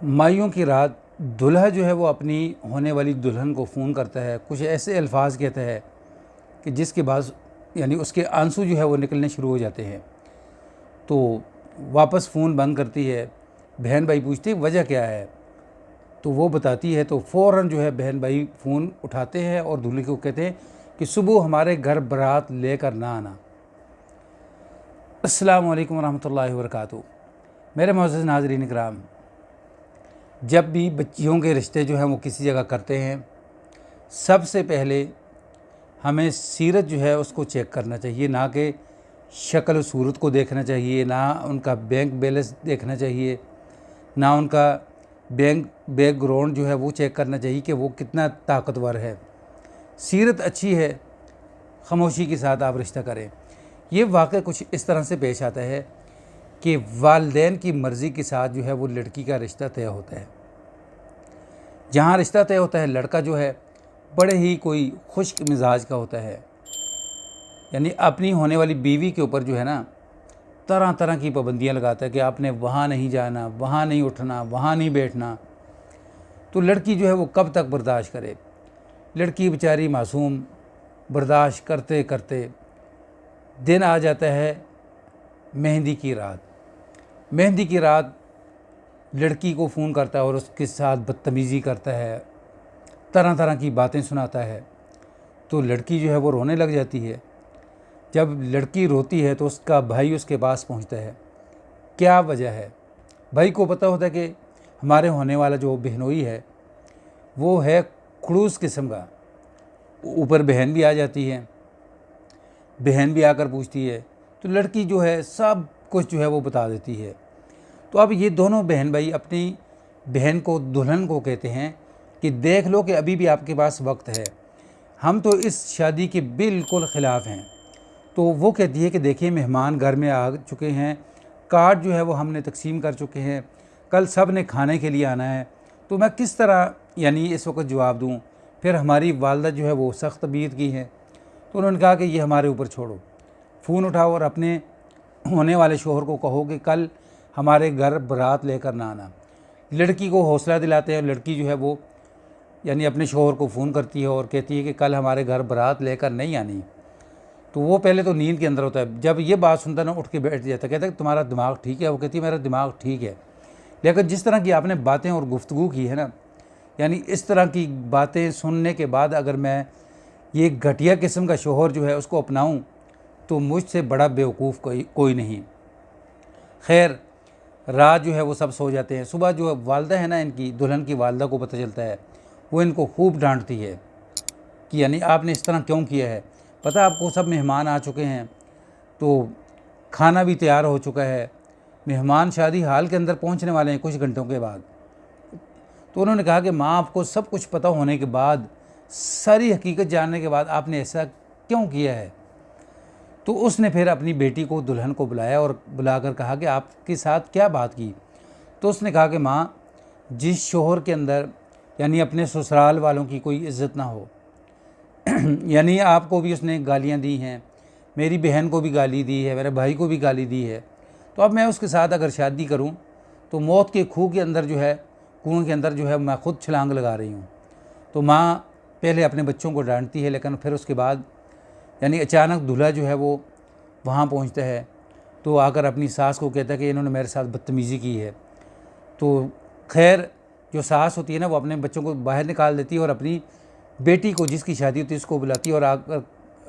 माइयों की रात दूल्हा जो है वो अपनी होने वाली दुल्हन को फ़ोन करता है, कुछ ऐसे अल्फाज कहता है कि जिसके बाद यानी उसके आंसू जो है वो निकलने शुरू हो जाते हैं। तो वापस फ़ोन बंद करती है। बहन भाई पूछते हैं वजह क्या है, तो वो बताती है। तो फ़ौरन जो है बहन भाई फ़ोन उठाते हैं और दूल्हे को कहते हैं कि सुबह हमारे घर बारात लेकर ना आना। अस्सलामु अलैकुम रहमतुल्लाहि व बरकातहू। मेरे मुअज़्ज़ज़ नाज़रीन इकराम, जब भी बच्चियों के रिश्ते जो हैं वो किसी जगह करते हैं, सबसे पहले हमें सीरत जो है उसको चेक करना चाहिए, ना कि शक्ल सूरत को देखना चाहिए, ना उनका बैंक बैलेंस देखना चाहिए, ना उनका बैकग्राउंड जो है वो चेक करना चाहिए कि वो कितना ताकतवर है। सीरत अच्छी है, खामोशी के साथ आप रिश्ता करें। ये वाक़या कुछ इस तरह से पेश आता है कि वालिदैन की मर्ज़ी के साथ जो है वो लड़की का रिश्ता तय होता है। जहाँ रिश्ता तय होता है, लड़का जो है बड़े ही कोई खुश्क मिजाज का होता है, यानी अपनी होने वाली बीवी के ऊपर जो है ना तरह तरह की पाबंदियाँ लगाता है कि आपने वहाँ नहीं जाना, वहाँ नहीं उठना, वहाँ नहीं बैठना। तो लड़की जो है वो कब तक बर्दाश्त करे। लड़की बेचारी मासूम बर्दाश्त करते करते दिन आ जाता है मेहंदी की रात। मेहंदी की रात लड़की को फ़ोन करता है और उसके साथ बदतमीज़ी करता है, तरह तरह की बातें सुनाता है। तो लड़की जो है वो रोने लग जाती है। जब लड़की रोती है तो उसका भाई उसके पास पहुंचता है। क्या वजह है? भाई को पता होता है कि हमारे होने वाला जो बहनोई है वो है खड़ूस किस्म का। ऊपर बहन भी आ जाती है, बहन भी आकर पूछती है, तो लड़की जो है सब कुछ जो है वो बता देती है। तो अब ये दोनों बहन भाई अपनी बहन को, दुल्हन को कहते हैं कि देख लो कि अभी भी आपके पास वक्त है, हम तो इस शादी के बिल्कुल ख़िलाफ़ हैं। तो वो कहती है कि देखिए मेहमान घर में आ चुके हैं, कार्ड जो है वो हमने तकसीम कर चुके हैं, कल सब ने खाने के लिए आना है, तो मैं किस तरह यानी इस वक्त जवाब दूँ। फिर हमारी वालदा जो है वो सख्त तबीयत की हैं। तो उन्होंने कहा कि ये हमारे ऊपर छोड़ो, फ़ोन उठाओ और अपने होने वाले शोहर को कहो कि कल हमारे घर बारात लेकर ना आना। लड़की को हौसला दिलाते हैं और लड़की जो है वो यानी अपने शोहर को फ़ोन करती है और कहती है कि कल हमारे घर बारात लेकर नहीं आनी। तो वो पहले तो नींद के अंदर होता है, जब ये बात सुनता है ना उठ के बैठ जाता है, कहता है तुम्हारा दिमाग ठीक है। वो कहती है मेरा दिमाग ठीक है, लेकिन जिस तरह की आपने बातें और गुफ्तगू की है ना, यानी इस तरह की बातें सुनने के बाद अगर मैं ये घटिया किस्म का शोहर जो है उसको अपनाऊं तो मुझसे बड़ा बेवकूफ़ कोई नहीं। खैर, रात जो है वो सब सो जाते हैं। सुबह जो वालदा है ना, इनकी दुल्हन की वालदा को पता चलता है। वो इनको खूब डांटती है कि यानी आपने इस तरह क्यों किया है। पता आपको सब मेहमान आ चुके हैं, तो खाना भी तैयार हो चुका है, मेहमान शादी हाल के अंदर पहुंचने वाले हैं कुछ घंटों के बाद। तो उन्होंने कहा कि माँ, आपको सब कुछ पता होने के बाद, सारी हकीकत जानने के बाद आपने ऐसा क्यों किया है। तो उसने फिर अपनी बेटी को, दुल्हन को बुलाया और बुलाकर कहा कि आपके साथ क्या बात की। तो उसने कहा कि माँ, जिस शोहर के अंदर यानी अपने ससुराल वालों की कोई इज़्ज़त ना हो, यानी आपको भी उसने गालियाँ दी हैं, मेरी बहन को भी गाली दी है, मेरे भाई को भी गाली दी है, तो अब मैं उसके साथ अगर शादी करूं तो मौत के कुएं के अंदर जो है मैं ख़ुद छलांग लगा रही हूं। तो माँ पहले अपने बच्चों को डांटती है, लेकिन फिर उसके बाद यानी अचानक दूल्हा जो है वो वहाँ पहुँचता है। तो आकर अपनी सास को कहता है कि इन्होंने मेरे साथ बदतमीज़ी की है। तो खैर, जो सास होती है ना वो अपने बच्चों को बाहर निकाल देती है और अपनी बेटी को, जिसकी शादी होती है, उसको बुलाती है और आकर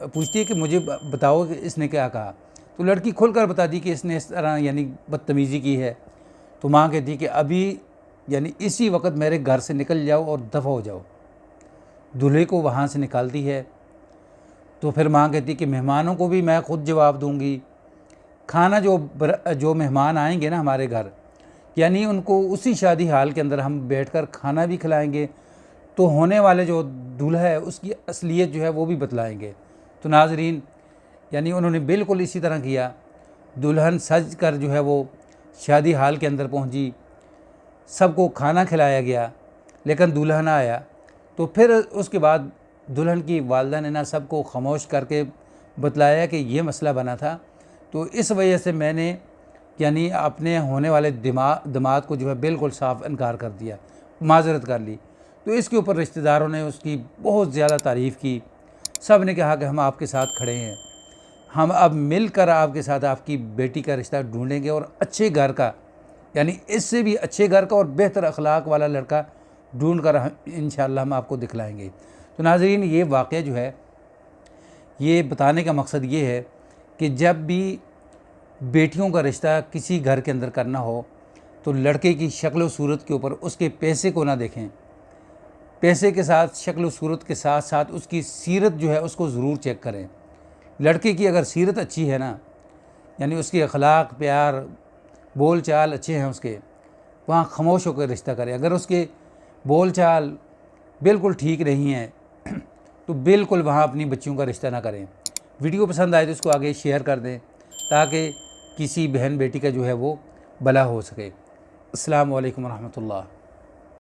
पूछती है कि मुझे बताओ कि इसने क्या कहा। तो लड़की खुलकर बता दी कि इसने इस तरह यानी बदतमीज़ी की है। तो माँ कहती है कि अभी यानी इसी वक्त मेरे घर से निकल जाओ और दफ़ा हो जाओ। दूल्हे को वहाँ से निकालती है। तो फिर माँ कहती कि मेहमानों को भी मैं ख़ुद जवाब दूँगी, खाना जो मेहमान आएंगे ना हमारे घर, यानी उनको उसी शादी हाल के अंदर हम बैठकर खाना भी खिलाएंगे, तो होने वाले जो दूल्हा है उसकी असलियत जो है वो भी बतलाएंगे। तो नाजरीन, यानी उन्होंने बिल्कुल इसी तरह किया। दुल्हन सज कर जो है वो शादी हाल के अंदर पहुंची, सबको खाना खिलाया गया, लेकिन दूल्हा ना आया। तो फिर उसके बाद दुल्हन की वालदा ने ना सबको खामोश करके बतलाया कि ये मसला बना था, तो इस वजह से मैंने यानी अपने होने वाले दामाद को जो है बिल्कुल साफ इनकार कर दिया, माजरत कर ली। तो इसके ऊपर रिश्तेदारों ने उसकी बहुत ज़्यादा तारीफ़ की। सब ने कहा कि हम आपके साथ खड़े हैं, हम अब मिलकर आपके साथ आपकी बेटी का रिश्ता ढूंढेंगे और अच्छे घर का, यानी इससे भी अच्छे घर का और बेहतर अखलाक वाला लड़का ढूंढ कर इंशाअल्लाह हम आपको दिखलाएंगे। तो नाज़रीन, ये वाक़या जो है ये बताने का मकसद ये है कि जब भी बेटियों का रिश्ता किसी घर के अंदर करना हो तो लड़के की शक्ल व सूरत के ऊपर उसके पैसे को ना देखें, पैसे के साथ शक्ल व सूरत के साथ साथ उसकी सीरत जो है उसको ज़रूर चेक करें। लड़के की अगर सीरत अच्छी है ना, यानी उसकी अखलाक, प्यार, बोल चाल अच्छे हैं उसके, वहाँ खामोश होकर रिश्ता करें। अगर उसके बोल चाल बिल्कुल ठीक नहीं है तो बिल्कुल वहाँ अपनी बच्चियों का रिश्ता ना करें। वीडियो पसंद आए तो इसको आगे शेयर कर दें ताकि किसी बहन बेटी का जो है वो भला हो सके। अस्सलामु अलैकुम रहमतुल्लाह।